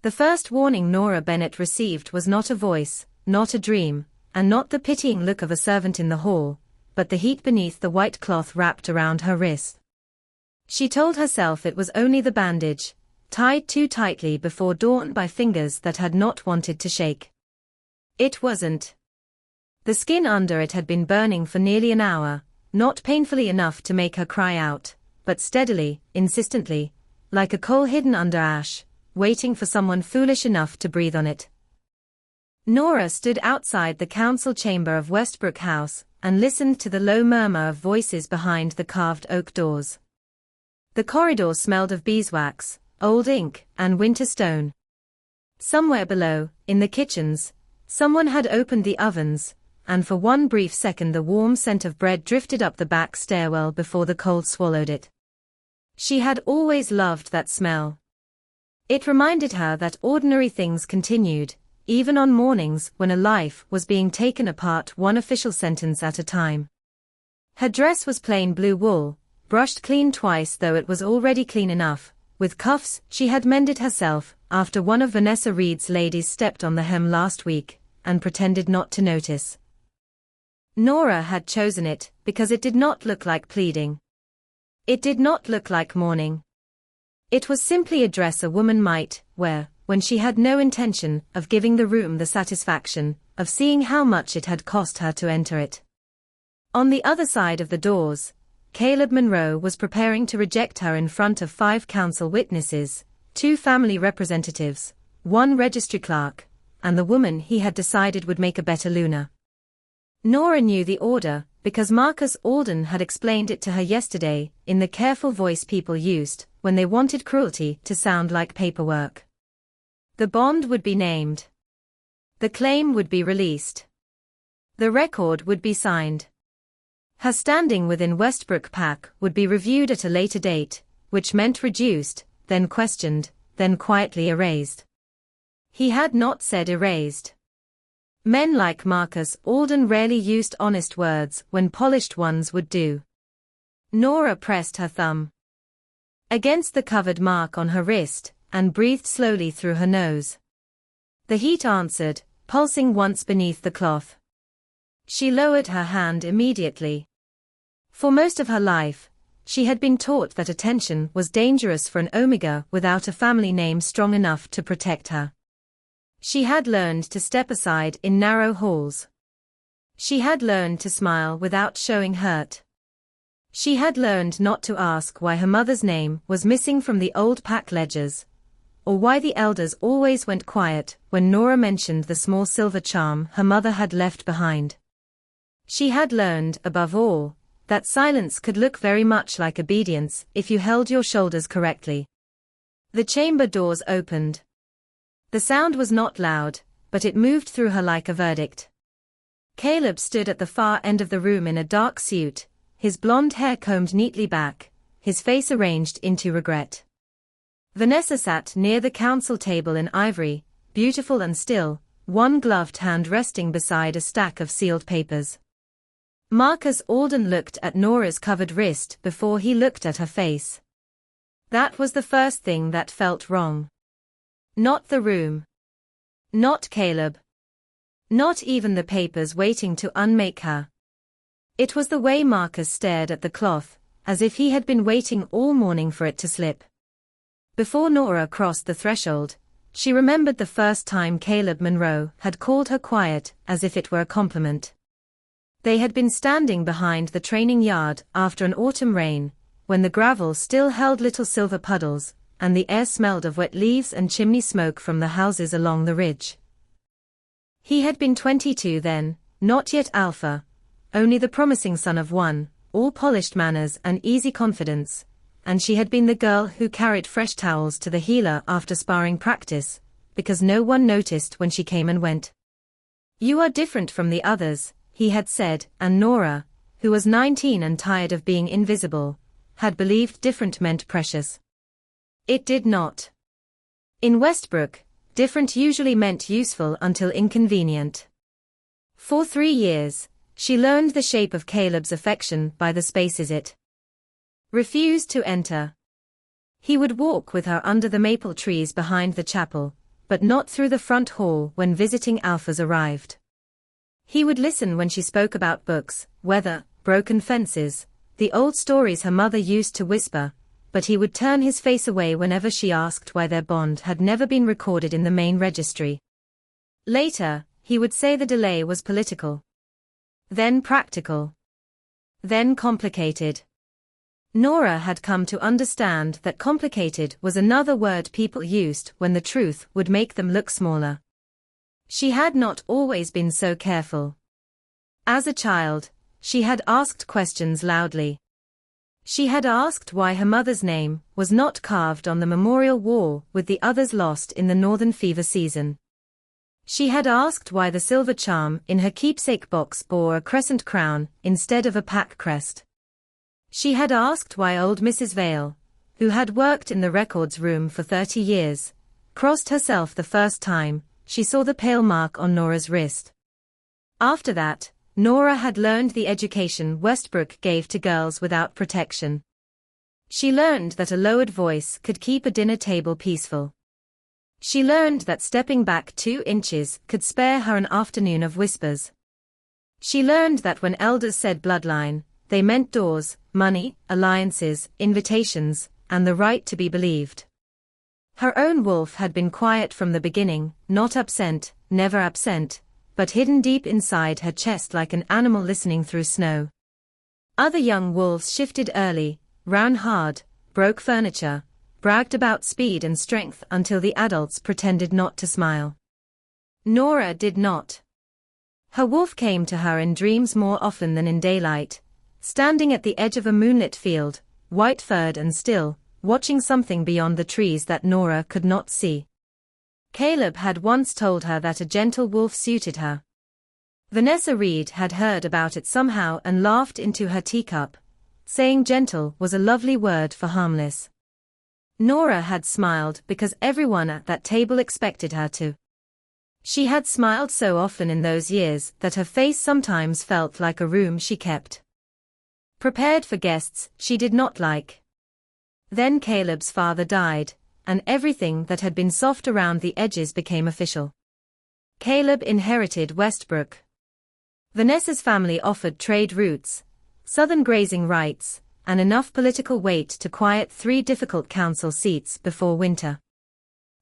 The first warning Nora Bennett received was not a voice, not a dream, and not the pitying look of a servant in the hall, but the heat beneath the white cloth wrapped around her wrist. She told herself it was only the bandage, tied too tightly before dawn by fingers that had not wanted to shake. It wasn't. The skin under it had been burning for nearly an hour, not painfully enough to make her cry out, but steadily, insistently, like a coal hidden under ash, waiting for someone foolish enough to breathe on it. Nora stood outside the council chamber of Westbrook House and listened to the low murmur of voices behind the carved oak doors. The corridor smelled of beeswax, old ink, and winter stone. Somewhere below, in the kitchens, someone had opened the ovens, and for one brief second the warm scent of bread drifted up the back stairwell before the cold swallowed it. She had always loved that smell. It reminded her that ordinary things continued, even on mornings when a life was being taken apart one official sentence at a time. Her dress was plain blue wool, brushed clean twice though it was already clean enough, with cuffs she had mended herself after one of Vanessa Reed's ladies stepped on the hem last week, and pretended not to notice. Nora had chosen it because it did not look like pleading. It did not look like mourning. It was simply a dress a woman might wear when she had no intention of giving the room the satisfaction of seeing how much it had cost her to enter it. On the other side of the doors, Caleb Monroe was preparing to reject her in front of 5 council witnesses, 2 family representatives, 1 registry clerk, and the woman he had decided would make a better Luna. Nora knew the order because Marcus Alden had explained it to her yesterday in the careful voice people used when they wanted cruelty to sound like paperwork. The bond would be named. The claim would be released. The record would be signed. Her standing within Westbrook PAC would be reviewed at a later date, which meant reduced, then questioned, then quietly erased. He had not said erased. Men like Marcus Alden rarely used honest words when polished ones would do. Nora pressed her thumb against the covered mark on her wrist, and breathed slowly through her nose. The heat answered, pulsing once beneath the cloth. She lowered her hand immediately. For most of her life, she had been taught that attention was dangerous for an Omega without a family name strong enough to protect her. She had learned to step aside in narrow halls. She had learned to smile without showing hurt. She had learned not to ask why her mother's name was missing from the old PAC ledgers, or why the elders always went quiet when Nora mentioned the small silver charm her mother had left behind. She had learned, above all, that silence could look very much like obedience if you held your shoulders correctly. The chamber doors opened. The sound was not loud, but it moved through her like a verdict. Caleb stood at the far end of the room in a dark suit, his blonde hair combed neatly back, his face arranged into regret. Vanessa sat near the council table in ivory, beautiful and still, one gloved hand resting beside a stack of sealed papers. Marcus Alden looked at Nora's covered wrist before he looked at her face. That was the first thing that felt wrong. Not the room. Not Caleb. Not even the papers waiting to unmake her. It was the way Marcus stared at the cloth, as if he had been waiting all morning for it to slip. Before Nora crossed the threshold, she remembered the first time Caleb Monroe had called her quiet as if it were a compliment. They had been standing behind the training yard after an autumn rain, when the gravel still held little silver puddles, and the air smelled of wet leaves and chimney smoke from the houses along the ridge. He had been 22 then, not yet alpha, only the promising son of one, all polished manners and easy confidence, and she had been the girl who carried fresh towels to the healer after sparring practice, because no one noticed when she came and went. "You are different from the others," he had said, and Nora, who was 19 and tired of being invisible, had believed different meant precious. It did not. In Westbrook, different usually meant useful until inconvenient. For 3 years, she learned the shape of Caleb's affection by the spaces it refused to enter. He would walk with her under the maple trees behind the chapel, but not through the front hall when visiting alphas arrived. He would listen when she spoke about books, weather, broken fences, the old stories her mother used to whisper, but he would turn his face away whenever she asked why their bond had never been recorded in the main registry. Later, he would say the delay was political. Then practical. Then complicated. Nora had come to understand that complicated was another word people used when the truth would make them look smaller. She had not always been so careful. As a child, she had asked questions loudly. She had asked why her mother's name was not carved on the memorial wall with the others lost in the northern fever season. She had asked why the silver charm in her keepsake box bore a crescent crown instead of a pack crest. She had asked why old Mrs. Vale, who had worked in the records room for 30 years, crossed herself the first time she saw the pale mark on Nora's wrist. After that, Nora had learned the education Westbrook gave to girls without protection. She learned that a lowered voice could keep a dinner table peaceful. She learned that stepping back 2 inches could spare her an afternoon of whispers. She learned that when elders said bloodline, they meant doors, money, alliances, invitations, and the right to be believed. Her own wolf had been quiet from the beginning, not absent, never absent, but hidden deep inside her chest like an animal listening through snow. Other young wolves shifted early, ran hard, broke furniture, bragged about speed and strength until the adults pretended not to smile. Nora did not. Her wolf came to her in dreams more often than in daylight, standing at the edge of a moonlit field, white-furred and still, watching something beyond the trees that Nora could not see. Caleb had once told her that a gentle wolf suited her. Vanessa Reed had heard about it somehow and laughed into her teacup, saying gentle was a lovely word for harmless. Nora had smiled because everyone at that table expected her to. She had smiled so often in those years that her face sometimes felt like a room she kept prepared for guests she did not like. Then Caleb's father died, and everything that had been soft around the edges became official. Caleb inherited Westbrook. Vanessa's family offered trade routes, southern grazing rights, and enough political weight to quiet 3 difficult council seats before winter.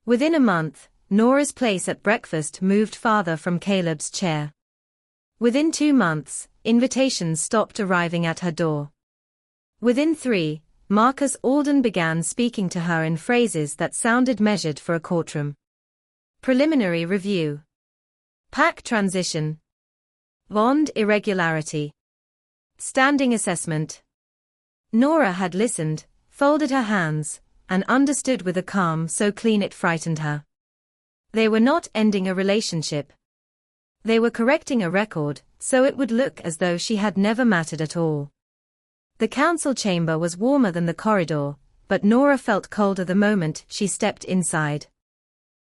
Within a month, Nora's place at breakfast moved farther from Caleb's chair. Within 2 months, invitations stopped arriving at her door. Within 3, Marcus Alden began speaking to her in phrases that sounded measured for a courtroom. Preliminary review. Pack transition. Bond irregularity. Standing assessment. Nora had listened, folded her hands, and understood with a calm so clean it frightened her. They were not ending a relationship. They were correcting a record, so it would look as though she had never mattered at all. The council chamber was warmer than the corridor, but Nora felt colder the moment she stepped inside.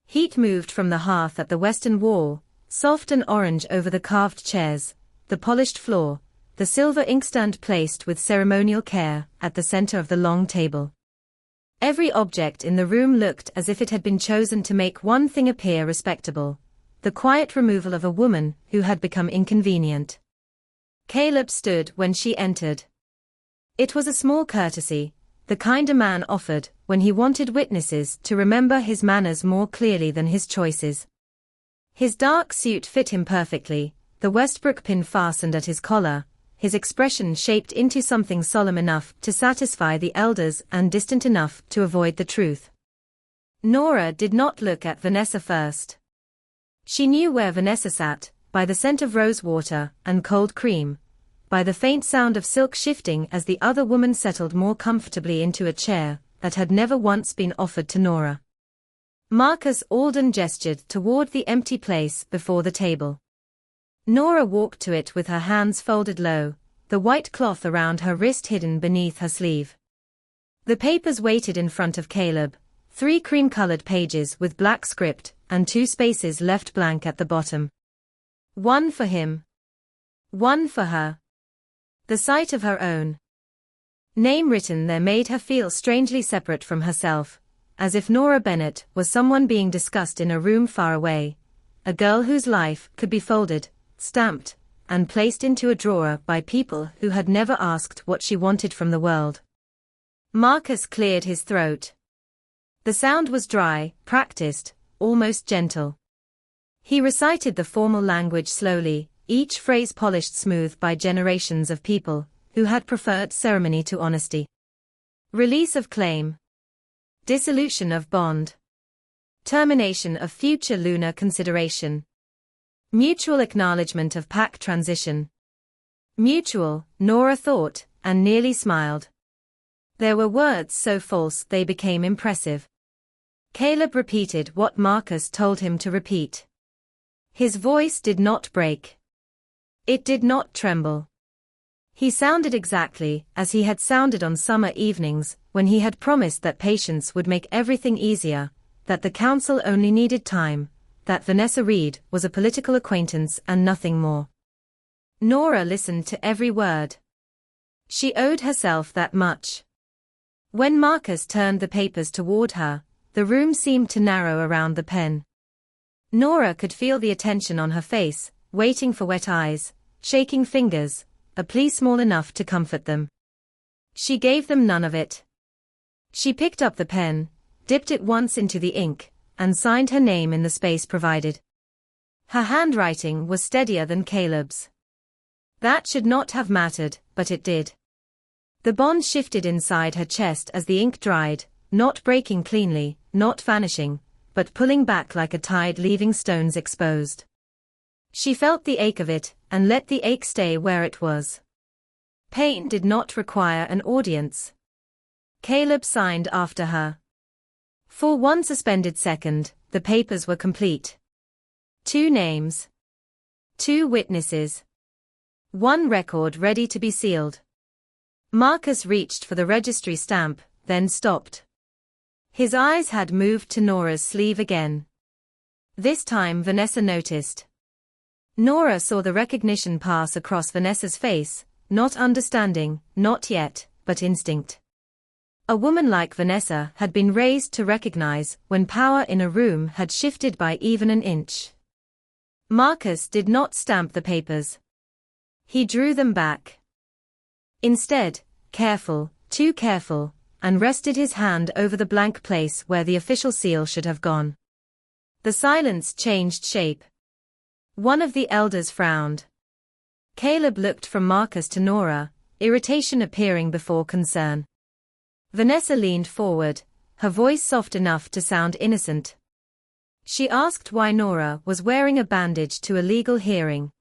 Heat moved from the hearth at the western wall, soft and orange over the carved chairs, the polished floor, the silver inkstand placed with ceremonial care at the center of the long table. Every object in the room looked as if it had been chosen to make one thing appear respectable: the quiet removal of a woman who had become inconvenient. Caleb stood when she entered. It was a small courtesy, the kind a man offered when he wanted witnesses to remember his manners more clearly than his choices. His dark suit fit him perfectly, the Westbrook pin fastened at his collar, his expression shaped into something solemn enough to satisfy the elders and distant enough to avoid the truth. Nora did not look at Vanessa first. She knew where Vanessa sat, by the scent of rosewater and cold cream, by the faint sound of silk shifting as the other woman settled more comfortably into a chair that had never once been offered to Nora. Marcus Alden gestured toward the empty place before the table. Nora walked to it with her hands folded low, the white cloth around her wrist hidden beneath her sleeve. The papers waited in front of Caleb, 3 cream-colored pages with black script and 2 spaces left blank at the bottom. One for him. One for her. The sight of her own name written there made her feel strangely separate from herself, as if Nora Bennett was someone being discussed in a room far away, a girl whose life could be folded, stamped, and placed into a drawer by people who had never asked what she wanted from the world. Marcus cleared his throat. The sound was dry, practiced, almost gentle. He recited the formal language slowly, each phrase polished smooth by generations of people who had preferred ceremony to honesty. Release of claim. Dissolution of bond. Termination of future lunar consideration. Mutual acknowledgement of pack transition. Mutual, Nora thought, and nearly smiled. There were words so false they became impressive. Caleb repeated what Marcus told him to repeat. His voice did not break. It did not tremble. He sounded exactly as he had sounded on summer evenings, when he had promised that patience would make everything easier, that the council only needed time, that Vanessa Reed was a political acquaintance and nothing more. Nora listened to every word. She owed herself that much. When Marcus turned the papers toward her, the room seemed to narrow around the pen. Nora could feel the attention on her face, waiting for wet eyes, shaking fingers, a plea small enough to comfort them. She gave them none of it. She picked up the pen, dipped it once into the ink, and signed her name in the space provided. Her handwriting was steadier than Caleb's. That should not have mattered, but it did. The bond shifted inside her chest as the ink dried, not breaking cleanly, not vanishing, but pulling back like a tide leaving stones exposed. She felt the ache of it, and let the ache stay where it was. Pain did not require an audience. Caleb signed after her. For one suspended second, the papers were complete. 2 names. 2 witnesses. 1 record ready to be sealed. Marcus reached for the registry stamp, then stopped. His eyes had moved to Nora's sleeve again. This time Vanessa noticed. Nora saw the recognition pass across Vanessa's face, not understanding, not yet, but instinct. A woman like Vanessa had been raised to recognize when power in a room had shifted by even an inch. Marcus did not stamp the papers. He drew them back. Instead, careful, too careful, and rested his hand over the blank place where the official seal should have gone. The silence changed shape. One of the elders frowned. Caleb looked from Marcus to Nora, irritation appearing before concern. Vanessa leaned forward, her voice soft enough to sound innocent. She asked why Nora was wearing a bandage to a legal hearing.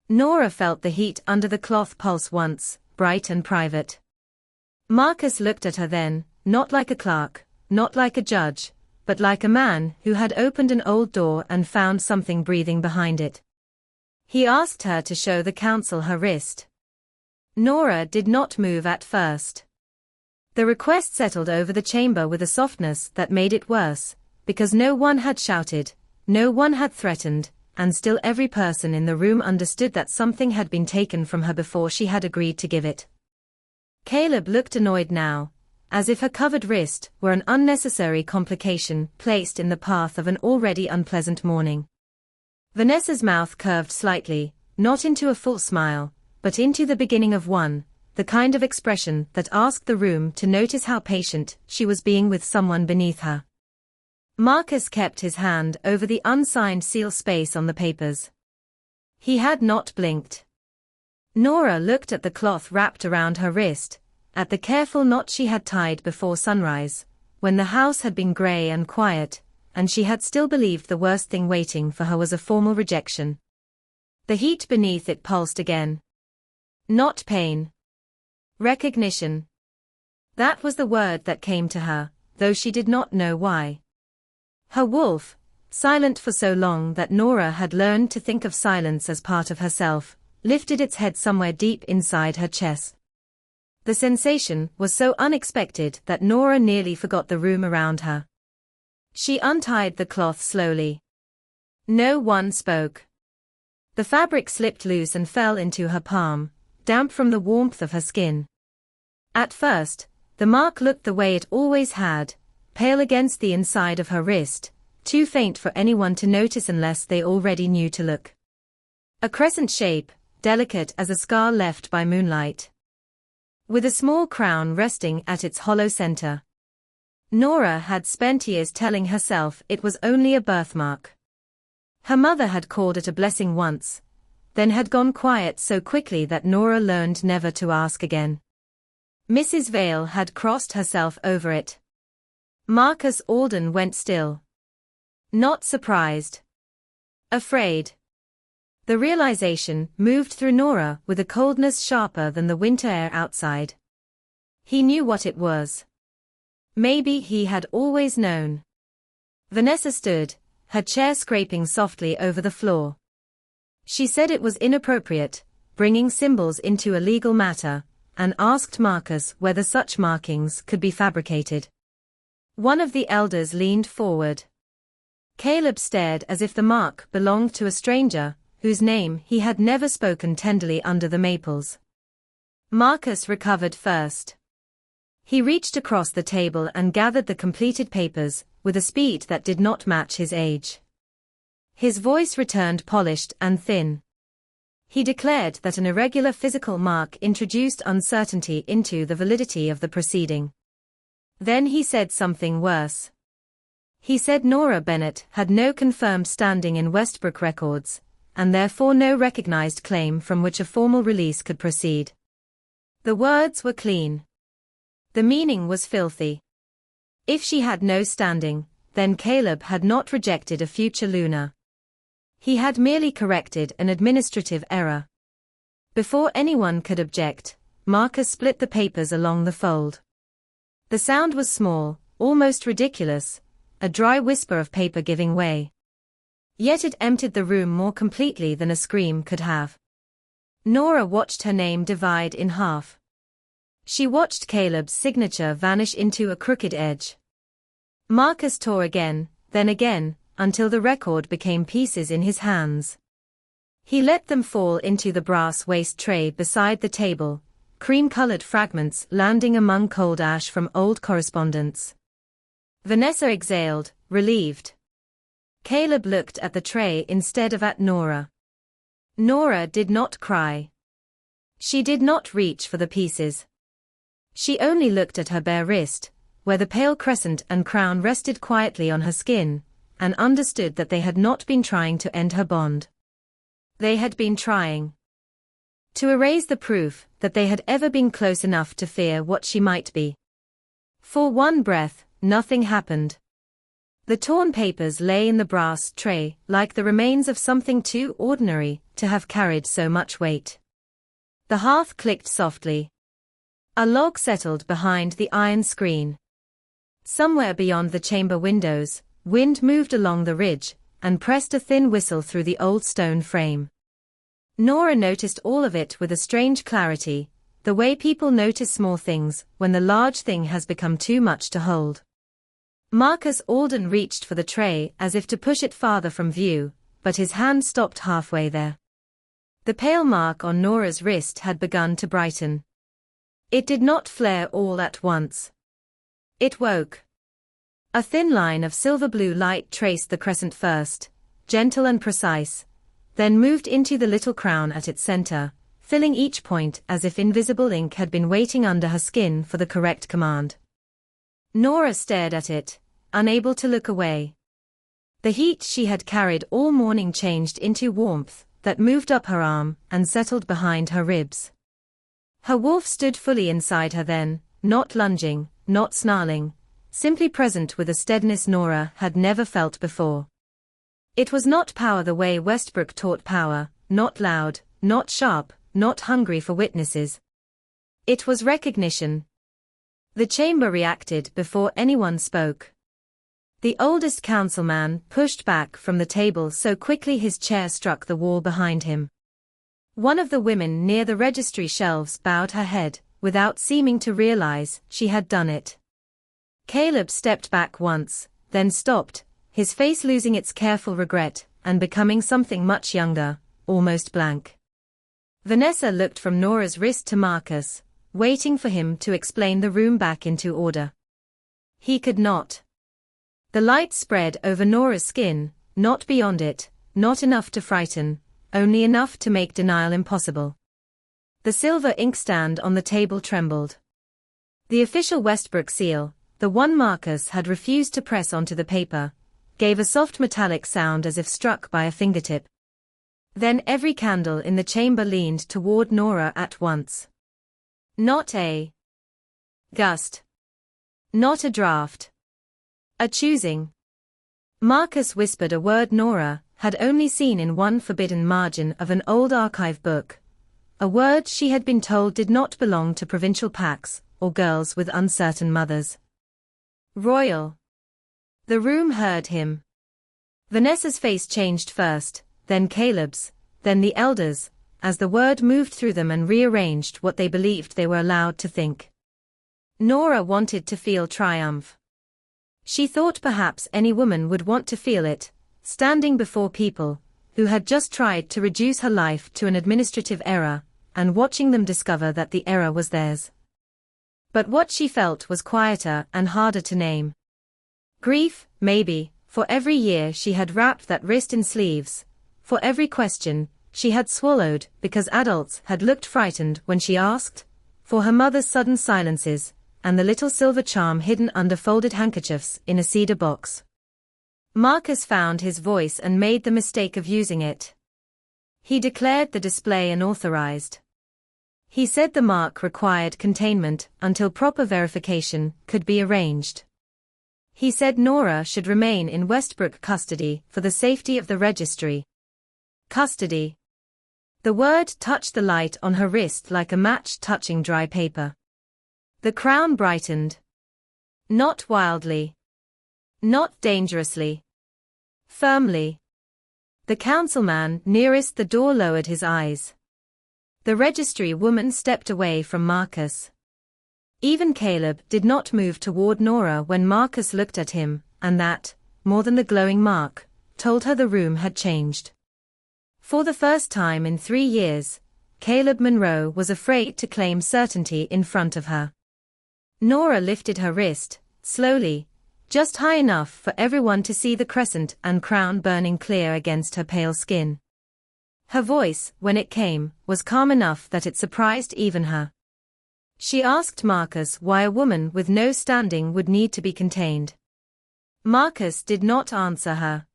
Nora felt the heat under the cloth pulse once, bright and private. Marcus looked at her then, not like a clerk, not like a judge, but like a man who had opened an old door and found something breathing behind it. He asked her to show the council her wrist. Nora did not move at first. The request settled over the chamber with a softness that made it worse, because no one had shouted, no one had threatened, and still every person in the room understood that something had been taken from her before she had agreed to give it. Caleb looked annoyed now, as if her covered wrist were an unnecessary complication placed in the path of an already unpleasant morning. Vanessa's mouth curved slightly, not into a full smile, but into the beginning of one, the kind of expression that asked the room to notice how patient she was being with someone beneath her. Marcus kept his hand over the unsigned seal space on the papers. He had not blinked. Nora looked at the cloth wrapped around her wrist, at the careful knot she had tied before sunrise, when the house had been grey and quiet, and she had still believed the worst thing waiting for her was a formal rejection. The heat beneath it pulsed again. Not pain. Recognition. That was the word that came to her, though she did not know why. Her wolf, silent for so long that Nora had learned to think of silence as part of herself, lifted its head somewhere deep inside her chest. The sensation was so unexpected that Nora nearly forgot the room around her. She untied the cloth slowly. No one spoke. The fabric slipped loose and fell into her palm, damp from the warmth of her skin. At first, the mark looked the way it always had, pale against the inside of her wrist, too faint for anyone to notice unless they already knew to look. A crescent shape, delicate as a scar left by moonlight, with a small crown resting at its hollow center. Nora had spent years telling herself it was only a birthmark. Her mother had called it a blessing once, then had gone quiet so quickly that Nora learned never to ask again. Mrs. Vale had crossed herself over it. Marcus Alden went still. Not surprised. Afraid. The realization moved through Nora with a coldness sharper than the winter air outside. He knew what it was. Maybe he had always known. Vanessa stood, her chair scraping softly over the floor. She said it was inappropriate, bringing symbols into a legal matter, and asked Marcus whether such markings could be fabricated. One of the elders leaned forward. Caleb stared as if the mark belonged to a stranger, whose name he had never spoken tenderly under the maples. Marcus recovered first. He reached across the table and gathered the completed papers, with a speed that did not match his age. His voice returned polished and thin. He declared that an irregular physical mark introduced uncertainty into the validity of the proceeding. Then he said something worse. He said Nora Bennett had no confirmed standing in Westbrook records, and therefore no recognized claim from which a formal release could proceed. The words were clean. The meaning was filthy. If she had no standing, then Caleb had not rejected a future Luna. He had merely corrected an administrative error. Before anyone could object, Marcus split the papers along the fold. The sound was small, almost ridiculous, a dry whisper of paper giving way. Yet it emptied the room more completely than a scream could have. Nora watched her name divide in half. She watched Caleb's signature vanish into a crooked edge. Marcus tore again, then again, until the record became pieces in his hands. He let them fall into the brass waste tray beside the table, cream-colored fragments landing among cold ash from old correspondence. Vanessa exhaled, relieved. Caleb looked at the tray instead of at Nora. Nora did not cry. She did not reach for the pieces. She only looked at her bare wrist, where the pale crescent and crown rested quietly on her skin, and understood that they had not been trying to end her bond. They had been trying to erase the proof that they had ever been close enough to fear what she might be. For one breath, nothing happened. The torn papers lay in the brass tray like the remains of something too ordinary to have carried so much weight. The hearth clicked softly. A log settled behind the iron screen. Somewhere beyond the chamber windows, wind moved along the ridge, and pressed a thin whistle through the old stone frame. Nora noticed all of it with a strange clarity, the way people notice small things when the large thing has become too much to hold. Marcus Alden reached for the tray as if to push it farther from view, but his hand stopped halfway there. The pale mark on Nora's wrist had begun to brighten. It did not flare all at once. It woke. A thin line of silver-blue light traced the crescent first, gentle and precise, then moved into the little crown at its center, filling each point as if invisible ink had been waiting under her skin for the correct command. Nora stared at it, unable to look away. The heat she had carried all morning changed into warmth that moved up her arm and settled behind her ribs. Her wolf stood fully inside her then, not lunging, not snarling, simply present with a steadiness Nora had never felt before. It was not power the way Westbrook taught power, not loud, not sharp, not hungry for witnesses. It was recognition. The chamber reacted before anyone spoke. The oldest councilman pushed back from the table so quickly his chair struck the wall behind him. One of the women near the registry shelves bowed her head, without seeming to realize she had done it. Caleb stepped back once, then stopped, his face losing its careful regret, and becoming something much younger, almost blank. Vanessa looked from Nora's wrist to Marcus, waiting for him to explain the room back into order. He could not. The light spread over Nora's skin, not beyond it, not enough to frighten, only enough to make denial impossible. The silver inkstand on the table trembled. The official Westbrook seal, the one Marcus had refused to press onto the paper, gave a soft metallic sound as if struck by a fingertip. Then every candle in the chamber leaned toward Nora at once. Not a gust. Not a draft. A choosing. Marcus whispered a word Nora had only seen in one forbidden margin of an old archive book. A word she had been told did not belong to provincial packs or girls with uncertain mothers. Royal. The room heard him. Vanessa's face changed first, then Caleb's, then the elders', as the word moved through them and rearranged what they believed they were allowed to think. Nora wanted to feel triumph. She thought perhaps any woman would want to feel it, standing before people who had just tried to reduce her life to an administrative error, and watching them discover that the error was theirs. But what she felt was quieter and harder to name. Grief, maybe, for every year she had wrapped that wrist in sleeves, for every question she had swallowed because adults had looked frightened when she asked, for her mother's sudden silences, and the little silver charm hidden under folded handkerchiefs in a cedar box. Marcus found his voice and made the mistake of using it. He declared the display unauthorized. He said the mark required containment until proper verification could be arranged. He said Nora should remain in Westbrook custody for the safety of the registry. Custody. The word touched the light on her wrist like a match touching dry paper. The crown brightened. Not wildly. Not dangerously. Firmly. The councilman nearest the door lowered his eyes. The registry woman stepped away from Marcus. Even Caleb did not move toward Nora when Marcus looked at him, and that, more than the glowing mark, told her the room had changed. For the first time in 3 years, Caleb Monroe was afraid to claim certainty in front of her. Nora lifted her wrist, slowly, just high enough for everyone to see the crescent and crown burning clear against her pale skin. Her voice, when it came, was calm enough that it surprised even her. She asked Marcus why a woman with no standing would need to be contained. Marcus did not answer her.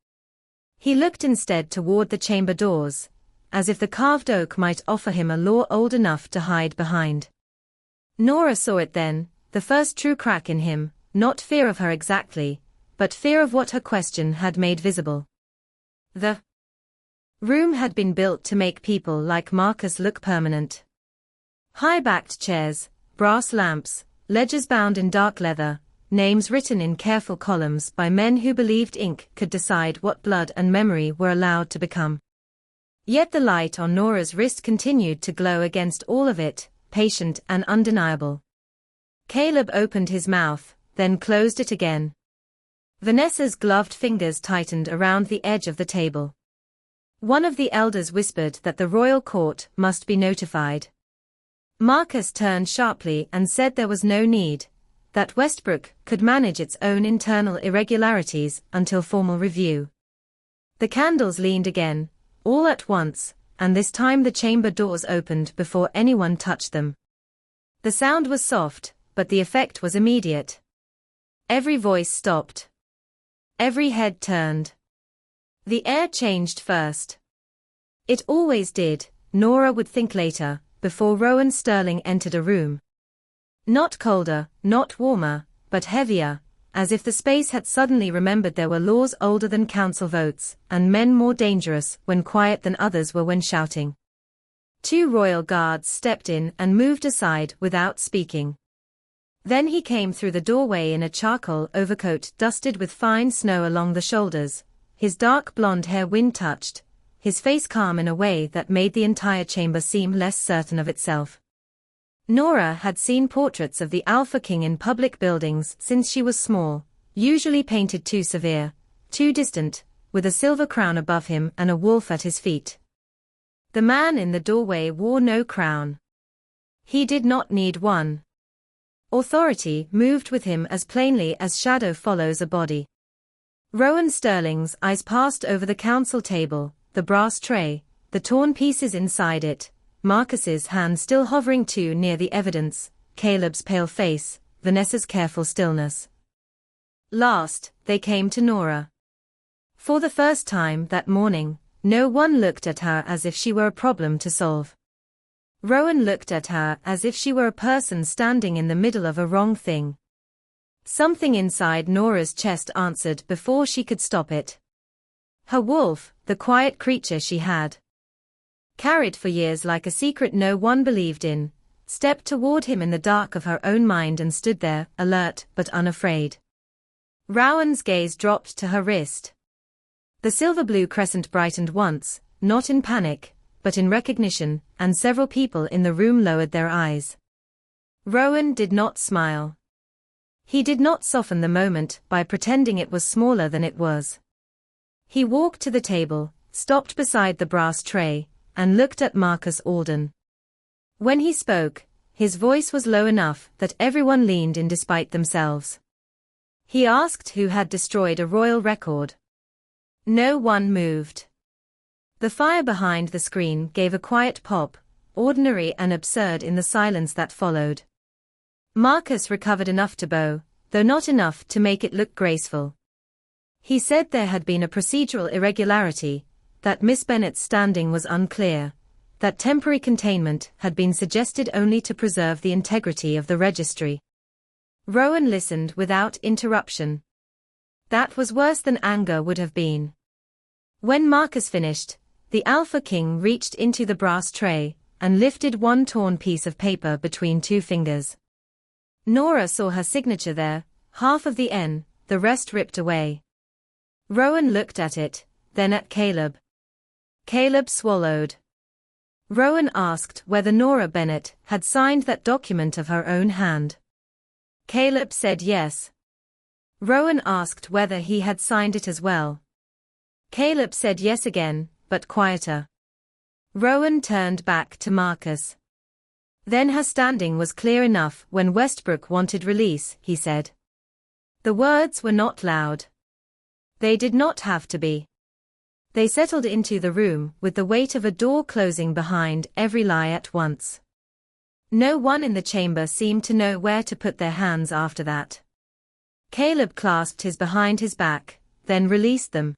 He looked instead toward the chamber doors, as if the carved oak might offer him a law old enough to hide behind. Nora saw it then, the first true crack in him, not fear of her exactly, but fear of what her question had made visible. The room had been built to make people like Marcus look permanent. High-backed chairs, brass lamps, ledgers bound in dark leather, names written in careful columns by men who believed ink could decide what blood and memory were allowed to become. Yet the light on Nora's wrist continued to glow against all of it, patient and undeniable. Caleb opened his mouth, then closed it again. Vanessa's gloved fingers tightened around the edge of the table. One of the elders whispered that the royal court must be notified. Marcus turned sharply and said there was no need, that Westbrook could manage its own internal irregularities until formal review. The candles leaned again, all at once, and this time the chamber doors opened before anyone touched them. The sound was soft, but the effect was immediate. Every voice stopped. Every head turned. The air changed first. It always did, Nora would think later, before Rowan Sterling entered a room. Not colder, not warmer, but heavier, as if the space had suddenly remembered there were laws older than council votes, and men more dangerous when quiet than others were when shouting. 2 royal guards stepped in and moved aside without speaking. Then he came through the doorway in a charcoal overcoat dusted with fine snow along the shoulders, his dark blonde hair wind-touched, his face calm in a way that made the entire chamber seem less certain of itself. Nora had seen portraits of the Alpha King in public buildings since she was small, usually painted too severe, too distant, with a silver crown above him and a wolf at his feet. The man in the doorway wore no crown. He did not need one. Authority moved with him as plainly as shadow follows a body. Rowan Sterling's eyes passed over the council table, the brass tray, the torn pieces inside it, Marcus's hand still hovering too near the evidence, Caleb's pale face, Vanessa's careful stillness. Last, they came to Nora. For the first time that morning, no one looked at her as if she were a problem to solve. Rowan looked at her as if she were a person standing in the middle of a wrong thing. Something inside Nora's chest answered before she could stop it. Her wolf, the quiet creature she had carried for years like a secret no one believed in, stepped toward him in the dark of her own mind and stood there, alert but unafraid. Rowan's gaze dropped to her wrist. The silver-blue crescent brightened once, not in panic, but in recognition, and several people in the room lowered their eyes. Rowan did not smile. He did not soften the moment by pretending it was smaller than it was. He walked to the table, stopped beside the brass tray, and looked at Marcus Alden. When he spoke, his voice was low enough that everyone leaned in despite themselves. He asked who had destroyed a royal record. No one moved. The fire behind the screen gave a quiet pop, ordinary and absurd in the silence that followed. Marcus recovered enough to bow, though not enough to make it look graceful. He said there had been a procedural irregularity, that Miss Bennet's standing was unclear, that temporary containment had been suggested only to preserve the integrity of the registry. Rowan listened without interruption. That was worse than anger would have been. When Marcus finished, the Alpha King reached into the brass tray and lifted one torn piece of paper between two fingers. Nora saw her signature there, half of the N, the rest ripped away. Rowan looked at it, then at Caleb. Caleb swallowed. Rowan asked whether Nora Bennett had signed that document of her own hand. Caleb said yes. Rowan asked whether he had signed it as well. Caleb said yes again, but quieter. Rowan turned back to Marcus. Then her standing was clear enough when Westbrook wanted release, he said. The words were not loud. They did not have to be. They settled into the room with the weight of a door closing behind every lie at once. No one in the chamber seemed to know where to put their hands after that. Caleb clasped his behind his back, then released them.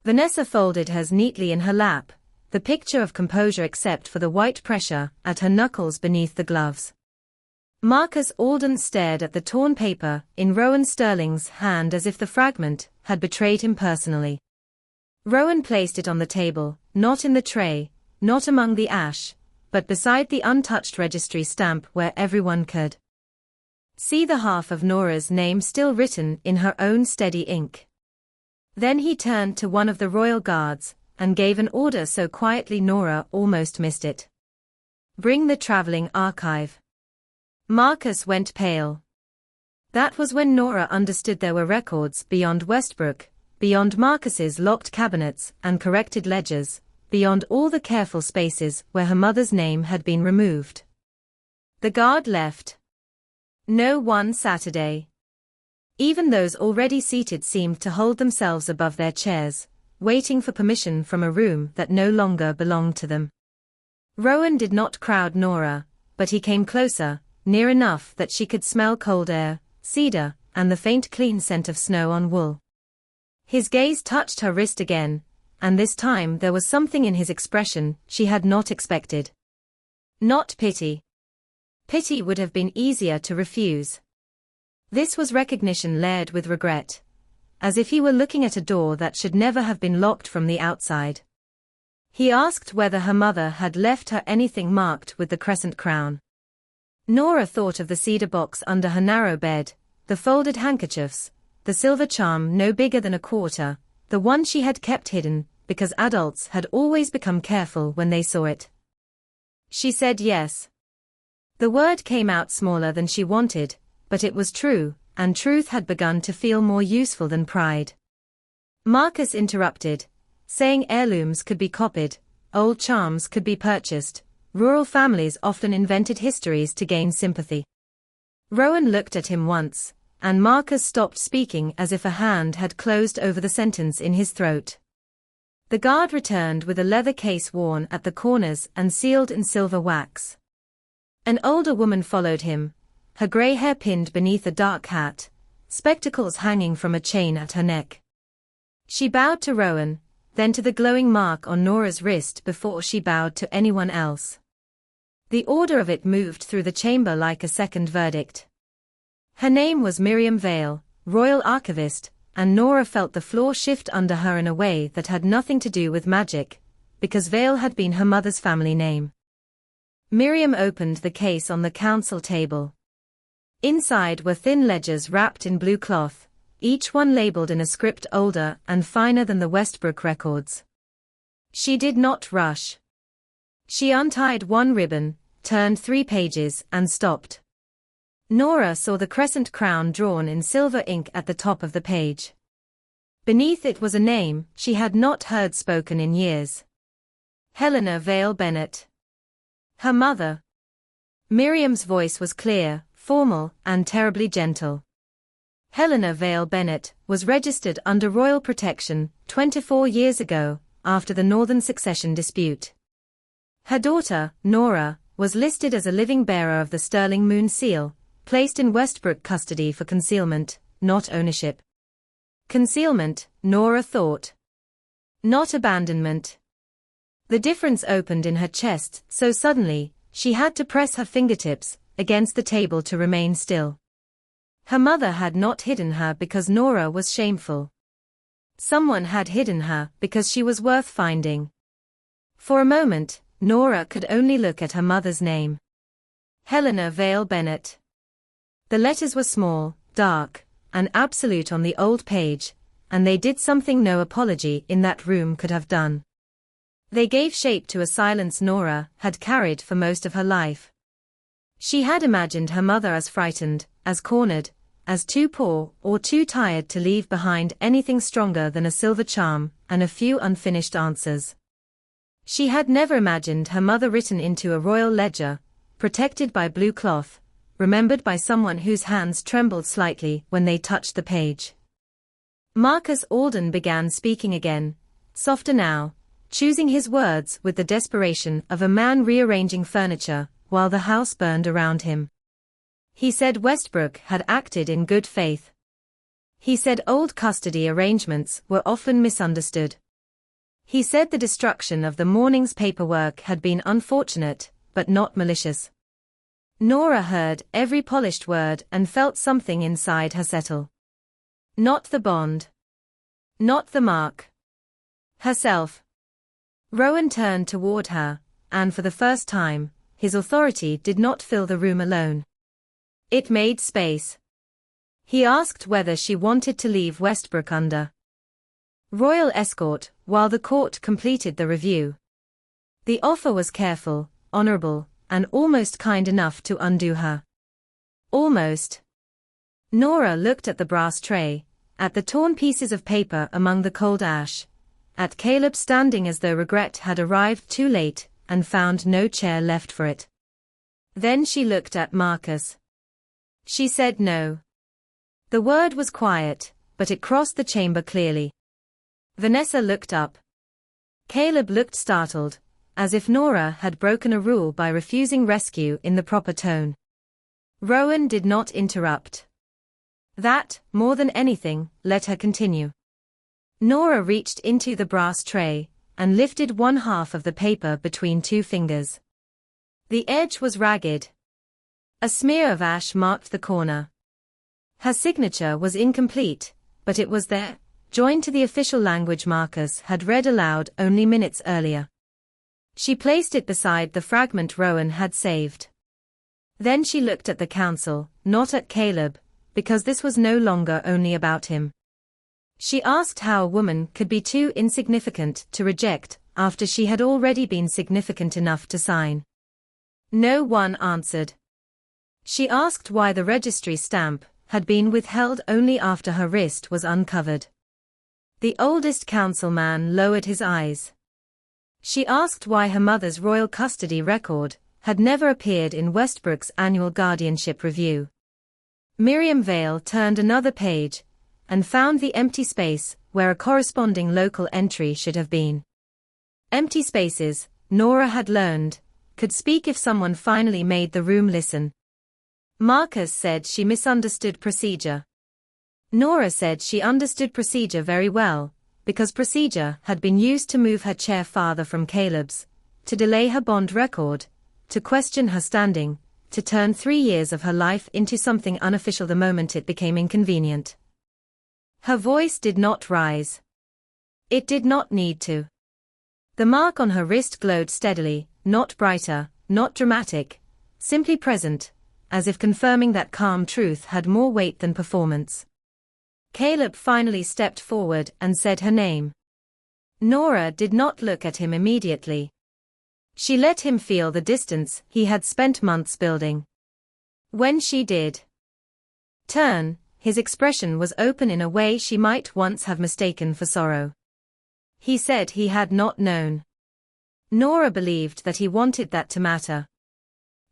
Vanessa folded hers neatly in her lap, the picture of composure except for the white pressure at her knuckles beneath the gloves. Marcus Alden stared at the torn paper in Rowan Sterling's hand as if the fragment had betrayed him personally. Rowan placed it on the table, not in the tray, not among the ash, but beside the untouched registry stamp where everyone could see the half of Nora's name still written in her own steady ink. Then he turned to one of the royal guards and gave an order so quietly Nora almost missed it. Bring the traveling archive. Marcus went pale. That was when Nora understood there were records beyond Westbrook, beyond Marcus's locked cabinets and corrected ledgers, beyond all the careful spaces where her mother's name had been removed. The guard left. No one Saturday. Even those already seated seemed to hold themselves above their chairs, waiting for permission from a room that no longer belonged to them. Rowan did not crowd Nora, but he came closer, near enough that she could smell cold air, cedar, and the faint clean scent of snow on wool. His gaze touched her wrist again, and this time there was something in his expression she had not expected. Not pity. Pity would have been easier to refuse. This was recognition layered with regret, as if he were looking at a door that should never have been locked from the outside. He asked whether her mother had left her anything marked with the crescent crown. Nora thought of the cedar box under her narrow bed, the folded handkerchiefs, the silver charm no bigger than a quarter, the one she had kept hidden, because adults had always become careful when they saw it. She said yes. The word came out smaller than she wanted, but it was true, and truth had begun to feel more useful than pride. Marcus interrupted, saying heirlooms could be copied, old charms could be purchased, rural families often invented histories to gain sympathy. Rowan looked at him once, and Marcus stopped speaking as if a hand had closed over the sentence in his throat. The guard returned with a leather case worn at the corners and sealed in silver wax. An older woman followed him, her grey hair pinned beneath a dark hat, spectacles hanging from a chain at her neck. She bowed to Rowan, then to the glowing mark on Nora's wrist before she bowed to anyone else. The order of it moved through the chamber like a second verdict. Her name was Miriam Vale, Royal Archivist, and Nora felt the floor shift under her in a way that had nothing to do with magic, because Vale had been her mother's family name. Miriam opened the case on the council table. Inside were thin ledgers wrapped in blue cloth, each one labeled in a script older and finer than the Westbrook records. She did not rush. She untied one ribbon, turned 3 pages, and stopped. Nora saw the crescent crown drawn in silver ink at the top of the page. Beneath it was a name she had not heard spoken in years. Helena Vale Bennett. Her mother. Miriam's voice was clear, formal, and terribly gentle. Helena Vale Bennett was registered under royal protection 24 years ago, after the Northern Succession dispute. Her daughter, Nora, was listed as a living bearer of the Sterling Moon Seal, placed in Westbrook custody for concealment, not ownership. Concealment, Nora thought. Not abandonment. The difference opened in her chest so suddenly, she had to press her fingertips against the table to remain still. Her mother had not hidden her because Nora was shameful. Someone had hidden her because she was worth finding. For a moment, Nora could only look at her mother's name. Helena Vale Bennett. The letters were small, dark, and absolute on the old page, and they did something no apology in that room could have done. They gave shape to a silence Nora had carried for most of her life. She had imagined her mother as frightened, as cornered, as too poor or too tired to leave behind anything stronger than a silver charm and a few unfinished answers. She had never imagined her mother written into a royal ledger, protected by blue cloth, remembered by someone whose hands trembled slightly when they touched the page. Marcus Alden began speaking again, softer now, choosing his words with the desperation of a man rearranging furniture while the house burned around him. He said Westbrook had acted in good faith. He said old custody arrangements were often misunderstood. He said the destruction of the morning's paperwork had been unfortunate, but not malicious. Nora heard every polished word and felt something inside her settle. Not the bond. Not the mark. Herself. Rowan turned toward her, and for the first time, his authority did not fill the room alone. It made space. He asked whether she wanted to leave Westbrook under royal escort while the court completed the review. The offer was careful, honorable, and almost kind enough to undo her. Almost. Nora looked at the brass tray, at the torn pieces of paper among the cold ash, at Caleb standing as though regret had arrived too late and found no chair left for it. Then she looked at Marcus. She said no. The word was quiet, but it crossed the chamber clearly. Vanessa looked up. Caleb looked startled, as if Nora had broken a rule by refusing rescue in the proper tone. Rowan did not interrupt. That, more than anything, let her continue. Nora reached into the brass tray and lifted one half of the paper between 2 fingers. The edge was ragged. A smear of ash marked the corner. Her signature was incomplete, but it was there, joined to the official language Marcus had read aloud only minutes earlier. She placed it beside the fragment Rowan had saved. Then she looked at the council, not at Caleb, because this was no longer only about him. She asked how a woman could be too insignificant to reject after she had already been significant enough to sign. No one answered. She asked why the registry stamp had been withheld only after her wrist was uncovered. The oldest councilman lowered his eyes. She asked why her mother's royal custody record had never appeared in Westbrook's annual guardianship review. Miriam Vale turned another page, and found the empty space where a corresponding local entry should have been. Empty spaces, Nora had learned, could speak if someone finally made the room listen. Marcus said she misunderstood procedure. Nora said she understood procedure very well, because procedure had been used to move her chair farther from Caleb's, to delay her bond record, to question her standing, to turn 3 years of her life into something unofficial the moment it became inconvenient. Her voice did not rise. It did not need to. The mark on her wrist glowed steadily, not brighter, not dramatic, simply present, as if confirming that calm truth had more weight than performance. Caleb finally stepped forward and said her name. Nora did not look at him immediately. She let him feel the distance he had spent months building. When she did turn, his expression was open in a way she might once have mistaken for sorrow. He said he had not known. Nora believed that he wanted that to matter.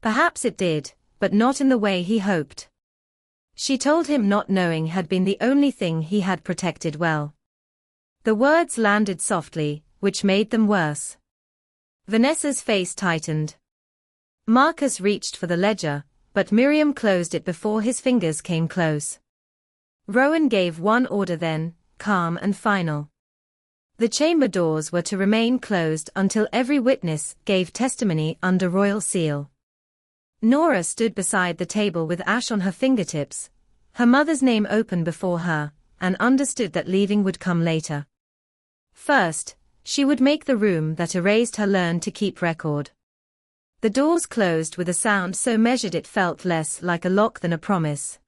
Perhaps it did, but not in the way he hoped. She told him not knowing had been the only thing he had protected well. The words landed softly, which made them worse. Vanessa's face tightened. Marcus reached for the ledger, but Miriam closed it before his fingers came close. Rowan gave one order then, calm and final. The chamber doors were to remain closed until every witness gave testimony under royal seal. Nora stood beside the table with ash on her fingertips, her mother's name open before her, and understood that leaving would come later. First, she would make the room that erased her learn to keep record. The doors closed with a sound so measured it felt less like a lock than a promise.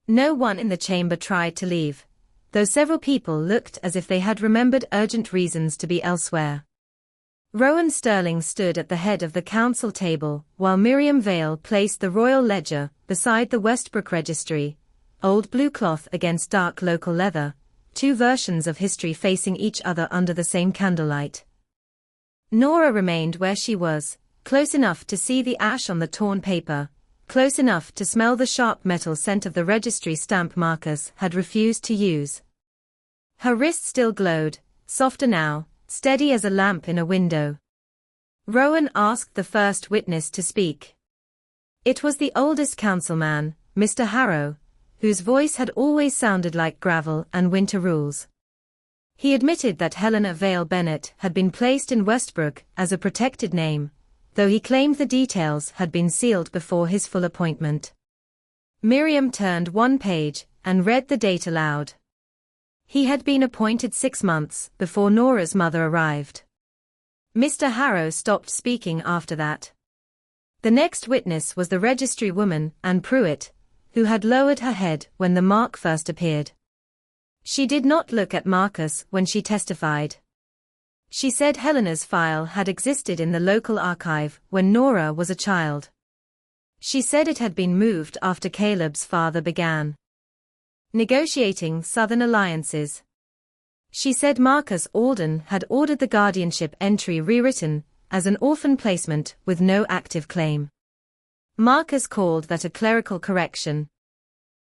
No one in the chamber tried to leave, though several people looked as if they had remembered urgent reasons to be elsewhere. Rowan Sterling stood at the head of the council table, while Miriam Vale placed the royal ledger beside the Westbrook registry, old blue cloth against dark local leather, 2 versions of history facing each other under the same candlelight. Nora remained where she was, close enough to see the ash on the torn paper, close enough to smell the sharp metal scent of the registry stamp Marcus had refused to use. Her wrist still glowed, softer now, steady as a lamp in a window. Rowan asked the first witness to speak. It was the oldest councilman, Mr. Harrow, whose voice had always sounded like gravel and winter rules. He admitted that Helena Vale Bennett had been placed in Westbrook as a protected name, though he claimed the details had been sealed before his full appointment. Miriam turned one page and read the date aloud. He had been appointed 6 months before Nora's mother arrived. Mr. Harrow stopped speaking after that. The next witness was the registry woman, Anne Pruitt, who had lowered her head when the mark first appeared. She did not look at Marcus when she testified. She said Helena's file had existed in the local archive when Nora was a child. She said it had been moved after Caleb's father began negotiating Southern alliances. She said Marcus Alden had ordered the guardianship entry rewritten as an orphan placement with no active claim. Marcus called that a clerical correction.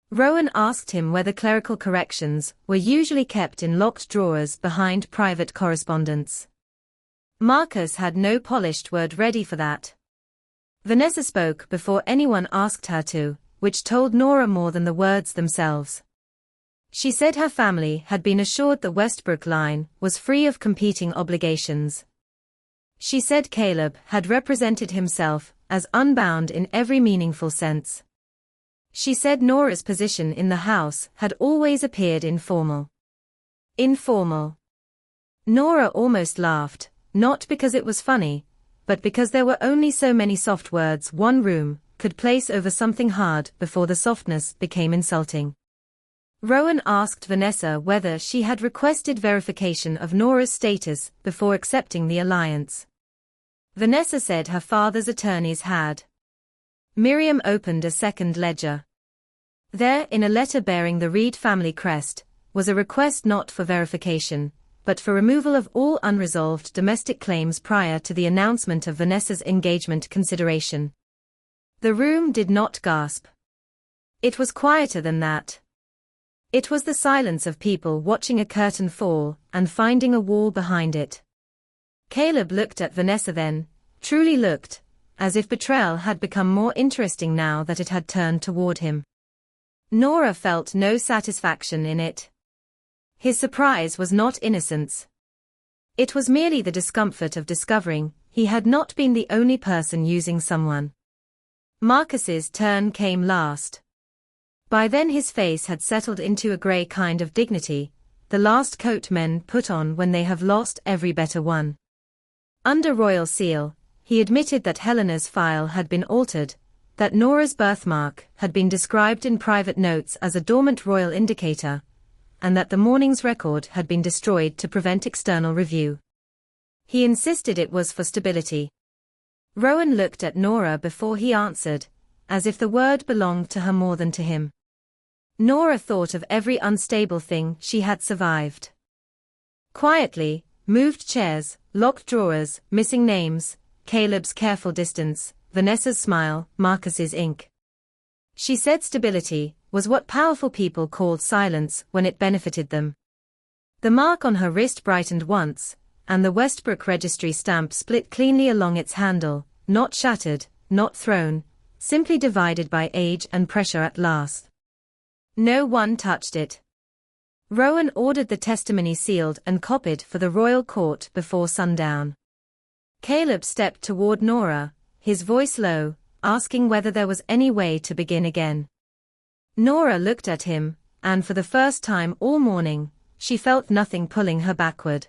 Rowan asked him whether clerical corrections were usually kept in locked drawers behind private correspondence. Marcus had no polished word ready for that. Vanessa spoke before anyone asked her to, which told Nora more than the words themselves. She said her family had been assured the Westbrook line was free of competing obligations. She said Caleb had represented himself as unbound in every meaningful sense. She said Nora's position in the house had always appeared informal. Informal. Nora almost laughed, not because it was funny, but because there were only so many soft words one room could place over something hard before the softness became insulting. Rowan asked Vanessa whether she had requested verification of Nora's status before accepting the alliance. Vanessa said her father's attorneys had. Miriam opened a second ledger. There, in a letter bearing the Reed family crest, was a request not for verification, but for removal of all unresolved domestic claims prior to the announcement of Vanessa's engagement consideration. The room did not gasp. It was quieter than that. It was the silence of people watching a curtain fall and finding a wall behind it. Caleb looked at Vanessa then, truly looked, as if betrayal had become more interesting now that it had turned toward him. Nora felt no satisfaction in it. His surprise was not innocence. It was merely the discomfort of discovering he had not been the only person using someone. Marcus's turn came last. By then his face had settled into a grey kind of dignity, the last coat men put on when they have lost every better one. Under royal seal, he admitted that Helena's file had been altered, that Nora's birthmark had been described in private notes as a dormant royal indicator, and that the morning's record had been destroyed to prevent external review. He insisted it was for stability. Rowan looked at Nora before he answered, as if the word belonged to her more than to him. Nora thought of every unstable thing she had survived. Quietly, moved chairs, locked drawers, missing names, Caleb's careful distance, Vanessa's smile, Marcus's ink. She said stability was what powerful people called silence when it benefited them. The mark on her wrist brightened once, and the Westbrook registry stamp split cleanly along its handle, not shattered, not thrown, simply divided by age and pressure at last. No one touched it. Rowan ordered the testimony sealed and copied for the royal court before sundown. Caleb stepped toward Nora, his voice low, asking whether there was any way to begin again. Nora looked at him, and for the first time all morning, she felt nothing pulling her backward.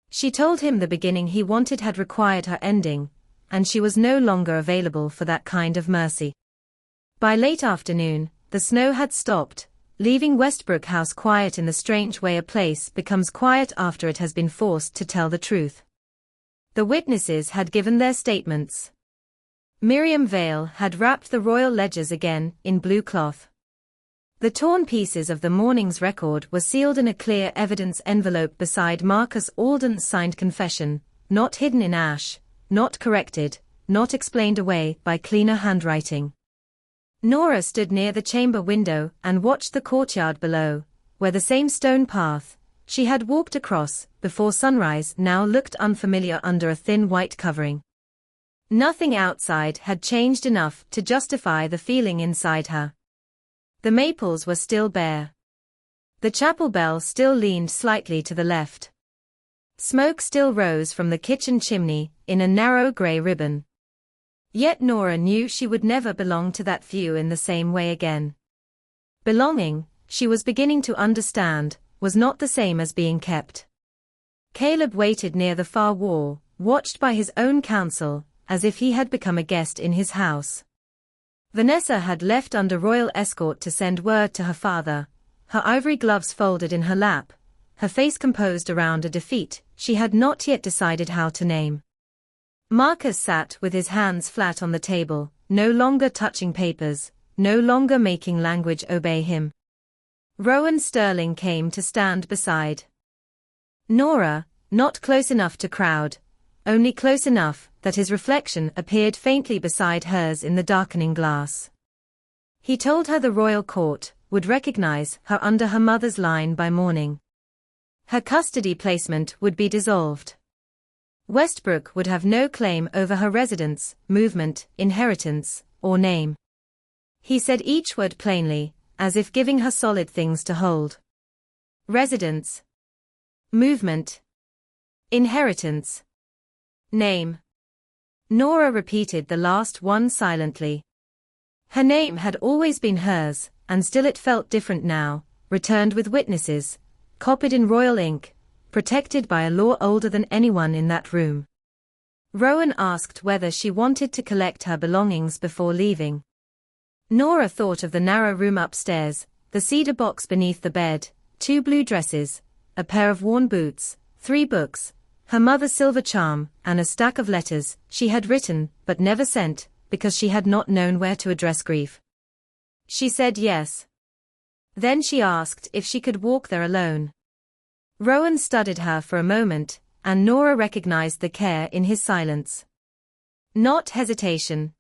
She told him the beginning he wanted had required her ending, and she was no longer available for that kind of mercy. By late afternoon, the snow had stopped, leaving Westbrook House quiet in the strange way a place becomes quiet after it has been forced to tell the truth. The witnesses had given their statements. Miriam Vale had wrapped the royal ledgers again in blue cloth. The torn pieces of the morning's record were sealed in a clear evidence envelope beside Marcus Alden's signed confession, not hidden in ash, not corrected, not explained away by cleaner handwriting. Nora stood near the chamber window and watched the courtyard below, where the same stone path she had walked across before sunrise now looked unfamiliar under a thin white covering. Nothing outside had changed enough to justify the feeling inside her. The maples were still bare. The chapel bell still leaned slightly to the left. Smoke still rose from the kitchen chimney in a narrow grey ribbon. Yet Nora knew she would never belong to that view in the same way again. Belonging, she was beginning to understand, was not the same as being kept. Caleb waited near the far wall, watched by his own counsel, as if he had become a guest in his house. Vanessa had left under royal escort to send word to her father, her ivory gloves folded in her lap, her face composed around a defeat she had not yet decided how to name. Marcus sat with his hands flat on the table, no longer touching papers, no longer making language obey him. Rowan Sterling came to stand beside Nora, not close enough to crowd, only close enough that his reflection appeared faintly beside hers in the darkening glass. He told her the royal court would recognize her under her mother's line by morning. Her custody placement would be dissolved. Westbrook would have no claim over her residence, movement, inheritance, or name. He said each word plainly, as if giving her solid things to hold. Residence. Movement. Inheritance. Name. Nora repeated the last one silently. Her name had always been hers, and still it felt different now, returned with witnesses, copied in royal ink, protected by a law older than anyone in that room. Rowan asked whether she wanted to collect her belongings before leaving. Nora thought of the narrow room upstairs, the cedar box beneath the bed, 2 blue dresses, a pair of worn boots, 3 books, her mother's silver charm, and a stack of letters she had written but never sent, because she had not known where to address grief. She said yes. Then she asked if she could walk there alone. Rowan studied her for a moment, and Nora recognized the care in his silence. Not hesitation.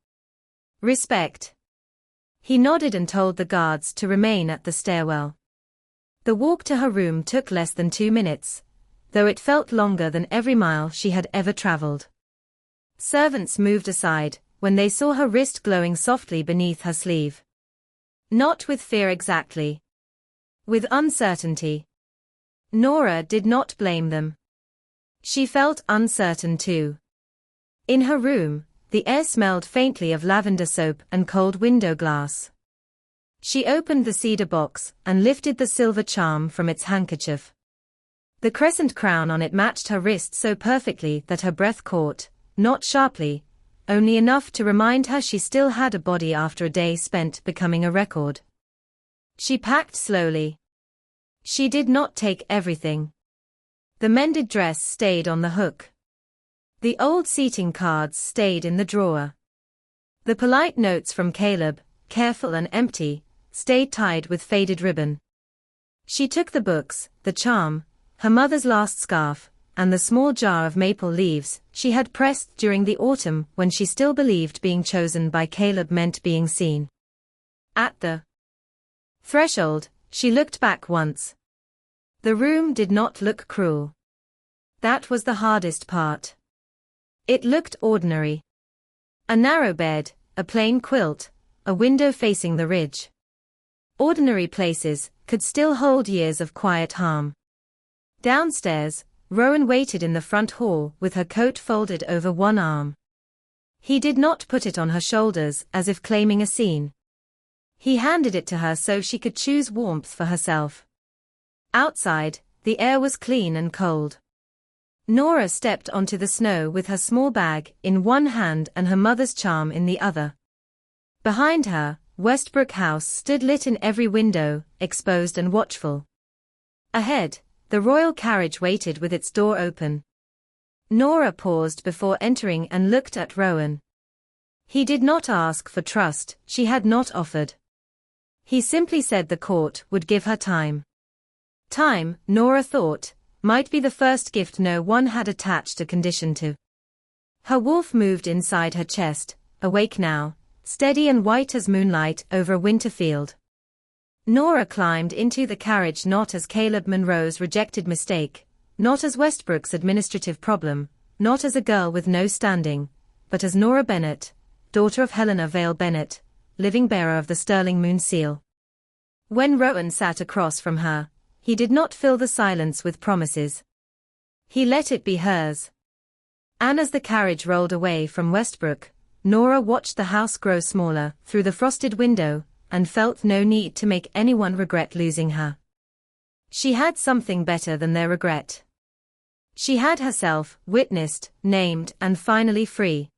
Respect. He nodded and told the guards to remain at the stairwell. The walk to her room took less than 2 minutes, though it felt longer than every mile she had ever traveled. Servants moved aside when they saw her wrist glowing softly beneath her sleeve. Not with fear exactly. With uncertainty. Nora did not blame them. She felt uncertain too. In her room, the air smelled faintly of lavender soap and cold window glass. She opened the cedar box and lifted the silver charm from its handkerchief. The crescent crown on it matched her wrist so perfectly that her breath caught, not sharply, only enough to remind her she still had a body after a day spent becoming a record. She packed slowly. She did not take everything. The mended dress stayed on the hook. The old seating cards stayed in the drawer. The polite notes from Caleb, careful and empty, stayed tied with faded ribbon. She took the books, the charm, her mother's last scarf, and the small jar of maple leaves she had pressed during the autumn when she still believed being chosen by Caleb meant being seen. At the threshold, she looked back once. The room did not look cruel. That was the hardest part. It looked ordinary. A narrow bed, a plain quilt, a window facing the ridge. Ordinary places could still hold years of quiet harm. Downstairs, Rowan waited in the front hall with her coat folded over one arm. He did not put it on her shoulders as if claiming a scene. He handed it to her so she could choose warmth for herself. Outside, the air was clean and cold. Nora stepped onto the snow with her small bag in one hand and her mother's charm in the other. Behind her, Westbrook House stood lit in every window, exposed and watchful. Ahead, the royal carriage waited with its door open. Nora paused before entering and looked at Rowan. He did not ask for trust she had not offered. He simply said the court would give her time. Time, Nora thought, might be the first gift no one had attached a condition to. Her wolf moved inside her chest, awake now, steady and white as moonlight over a winter field. Nora climbed into the carriage not as Caleb Monroe's rejected mistake, not as Westbrook's administrative problem, not as a girl with no standing, but as Nora Bennett, daughter of Helena Vale Bennett, living bearer of the Sterling Moon seal. When Rowan sat across from her, he did not fill the silence with promises. He let it be hers. And as the carriage rolled away from Westbrook, Nora watched the house grow smaller through the frosted window and felt no need to make anyone regret losing her. She had something better than their regret. She had herself witnessed, named, and finally free.